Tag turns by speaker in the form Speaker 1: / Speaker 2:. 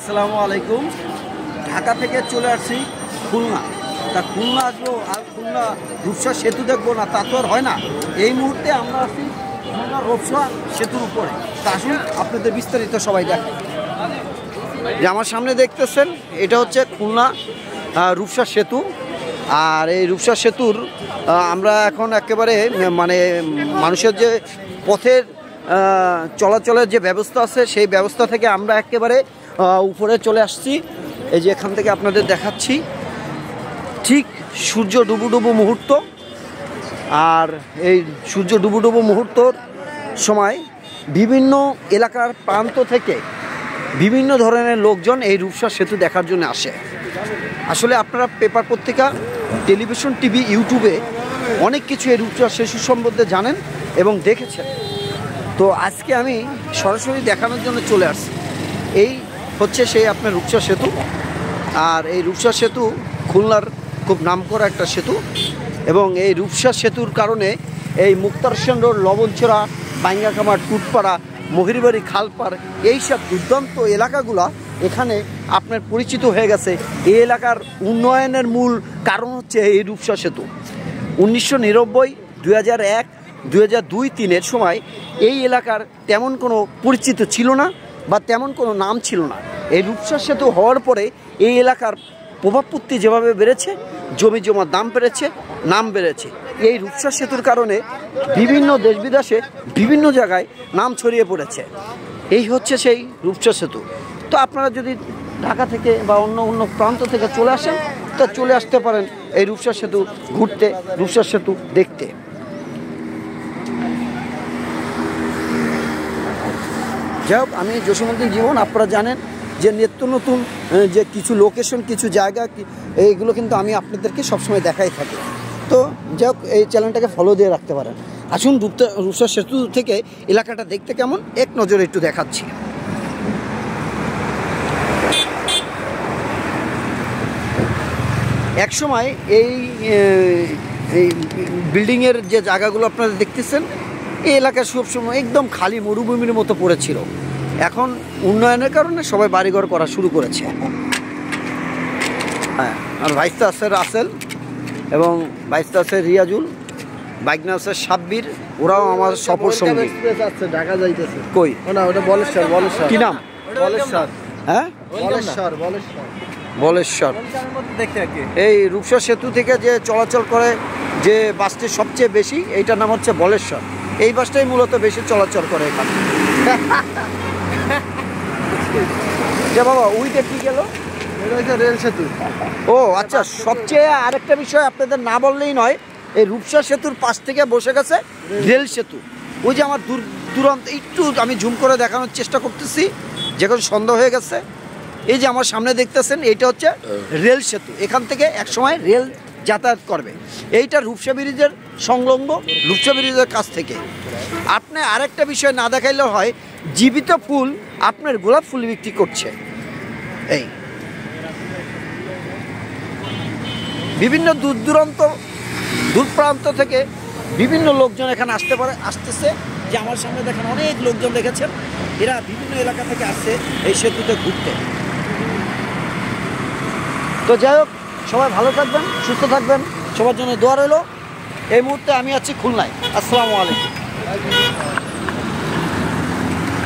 Speaker 1: আসসালামু আলাইকুম। ঢাকা থেকে চলে আসছি খুলনা। তা খুলনা আসবো আর খুলনা রূপসা সেতু দেখবো না, তা তো আর হয় না। এই মুহূর্তে আমরা আছি খুলনা রূপসা সেতুর উপরে। তা আসুন আপনাদের বিস্তারিত সবাই দেখেন। যে আমার সামনে দেখতেছেন এটা হচ্ছে খুলনা রূপসা সেতু। আর এই রূপসা সেতুর আমরা এখন একেবারে মানে মানুষের যে পথের চলাচলের যে ব্যবস্থা আছে সেই ব্যবস্থা থেকে আমরা একেবারে উপরে চলে আসছি। এই যে এখান থেকে আপনাদের দেখাচ্ছি ঠিক সূর্য ডুবুডুবু মুহূর্ত। আর এই সূর্য ডুবুডুবু মুহূর্তর সময় বিভিন্ন এলাকার প্রান্ত থেকে বিভিন্ন ধরনের লোকজন এই রূপসা সেতু দেখার জন্য আসে। আসলে আপনারা পেপার পত্রিকা, টেলিভিশন, টিভি, ইউটিউবে অনেক কিছু এই রূপসা সেতু সম্বন্ধে জানেন এবং দেখেছেন। তো আজকে আমি সরাসরি দেখানোর জন্য চলে আসছি। এই হচ্ছে সেই আপনার রূপসা সেতু। আর এই রূপসা সেতু খুলনার খুব নামকরা একটা সেতু এবং এই রূপসা সেতুর কারণে এই মুক্তার সেন রোড, লবণছড়া, বাইঙ্গাকামার, টুটপাড়া, মহিরবাড়ি, খালপাড় এইসব দুর্দান্ত এলাকাগুলা এখানে আপনার পরিচিত হয়ে গেছে। এই এলাকার উন্নয়নের মূল কারণ হচ্ছে এই রূপসা সেতু। 1990, 2001, 2002-03 সময় এই এলাকার তেমন কোনো পরিচিত ছিল না বা তেমন কোনো নাম ছিল না। এই রূপসা সেতু হওয়ার পরে এই এলাকার প্রভাবপত্তি যেভাবে বেড়েছে, জমি জমার দাম বেড়েছে, নাম বেড়েছে। এই রূপসা সেতুর কারণে বিভিন্ন দেশ বিদেশে বিভিন্ন জায়গায় নাম ছড়িয়ে পড়েছে। এই হচ্ছে সেই রূপসা সেতু। তো আপনারা যদি ঢাকা থেকে বা অন্য প্রান্ত থেকে চলে আসেন তা চলে আসতে পারেন এই রূপসা সেতু ঘুরতে, রূপসা সেতু দেখতে। যাই হোক, আমি জসীমউদ্দিন জীবন। আপনারা জানেন যে নিত্য নতুন যে কিছু লোকেশন, কিছু জায়গা, এইগুলো কিন্তু আমি আপনাদেরকে সবসময় দেখাই থাকি। তো যাই হোক, এই চ্যানেলটাকে ফলো দিয়ে রাখতে পারেন। আসুন রূপসা সেতু থেকে এলাকাটা দেখতে কেমন এক নজরে একটু দেখাচ্ছি। এক সময় এই বিল্ডিংয়ের যে জায়গাগুলো আপনারা দেখতেছেন, এই এলাকা সবসময় একদম খালি মরুভূমির মতো পড়েছিল। এখন উন্নয়নের কারণে সবাই বাড়িঘর করা শুরু করেছে। হ্যাঁ, আর ভাইস্তা আছে রাসেল এবং ভাইস্তা আছে রিয়াজুল, বাইকনা আছে সাব্বির, ওরাও আমার সফর সঙ্গী। ঢাকা যাইতেছে কই না, ওটা বলেশ্বর। কি নাম? বলেশ্বর। হ্যাঁ, বলেশ্বর। এই রূপসা সেতু থেকে যে চলাচল করে যে বাসটি সবচেয়ে বেশি, এইটার নাম হচ্ছে বলেশ্বর। এই বাসটাই মূলত বেশি চলাচল করে এখানে। যে বাবা ওইটা কি গেল? রেল সেতু। ও আচ্ছা, সবচেয়ে আরেকটা বিষয় আপনাদের না বললেই নয়, এই রূপসা সেতুর পাশ থেকে বসে গেছে রেল সেতু। ওই যে আমার দূরান্ত একটু আমি জুম করে দেখানোর চেষ্টা করতেছি, যখন সন্ধ্যা হয়ে গেছে। এই যে আমার সামনে দেখতেছেন, এইটা হচ্ছে রেল সেতু। এখান থেকে একসময় রেল যাতায়াত করবে। এইটা রূপসা ব্রিজের সংলগ্ন, রূপসা ব্রিজের কাছ থেকে। আপনি আরেকটা বিষয় না দেখাইলেও হয়, জীবিত ফুল আপনার গোলাপ ফুল বিক্রি করছে। এই বিভিন্ন দূর প্রান্ত থেকে বিভিন্ন লোকজন এখানে আসতেছে। যে আমার সামনে দেখেন অনেক লোকজন দেখেছেন, এরা বিভিন্ন এলাকা থেকে আসছে এই সেতুতে ঘুরতে। তো যাই হোক, সবাই ভালো থাকবেন, সুস্থ থাকবেন, সবার জন্য দোয়া রইল। এই মুহূর্তে আমি আছি খুলনায়। আসসালামু আলাইকুম।